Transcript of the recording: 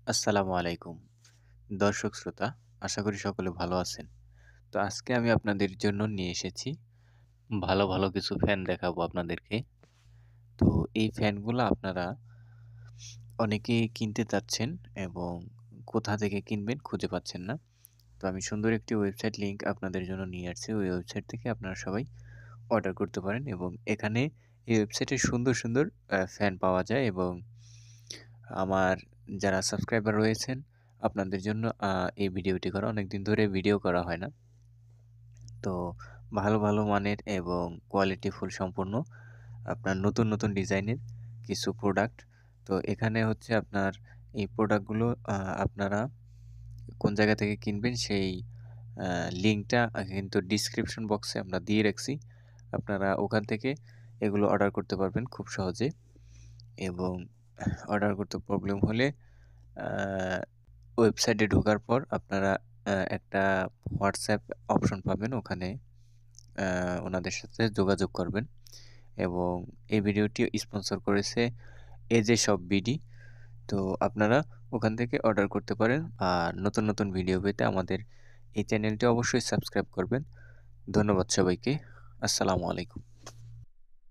আসসালামু আলাইকুম দর্শক শ্রোতা, আশা করি সকলে ভালো আছেন। তো আজকে আমি আপনাদের জন্য নিয়ে এসেছি ভালো ভালো কিছু ফ্যান দেখাবো আপনাদেরকে। তো এই ফ্যানগুলো আপনারা অনেকেই কিনতে চাচ্ছেন এবং কোথা থেকে কিনবেন খুঁজে পাচ্ছেন না। তো আমি সুন্দর একটি ওয়েবসাইট লিংক আপনাদের জন্য নিয়ে আসছি। ওই ওয়েবসাইট থেকে আপনারা সবাই অর্ডার করতে পারেন এবং এখানে এই ওয়েবসাইটে সুন্দর সুন্দর ফ্যান পাওয়া যায় এবং আমার যারা সাবস্ক্রাইবার রয়েছেন আপনাদের জন্য এই ভিডিওটি করা, অনেকদিন ধরে ভিডিও করা হয় না। তো ভালো ভালো মানের এবং কোয়ালিটিফুল সম্পূর্ণ আপনার নতুন নতুন ডিজাইনের কিছু প্রোডাক্ট। তো এখানে হচ্ছে আপনার এই প্রোডাক্টগুলো আপনারা কোন জায়গা থেকে কিনবেন সেই লিঙ্কটা কিন্তু ডিসক্রিপশন বক্সে আমরা দিয়ে রাখছি। আপনারা ওখান থেকে এগুলো অর্ডার করতে পারবেন খুব সহজে। এবং অর্ডার করতে প্রবলেম হলে ওয়েবসাইটে ঢোকার পর আপনারা একটা হোয়াটসঅ্যাপ অপশন পাবেন, ওখানে ওনাদের সাথে যোগাযোগ করবেন। এবং এই ভিডিওটি স্পন্সর করেছে এজে শপ বিডি। তো আপনারা ওখান থেকে অর্ডার করতে পারেন। আর নতুন নতুন ভিডিও পেতে আমাদের এই চ্যানেলটি অবশ্যই সাবস্ক্রাইব করবেন। ধন্যবাদ সবাইকে। আসসালামু আলাইকুম।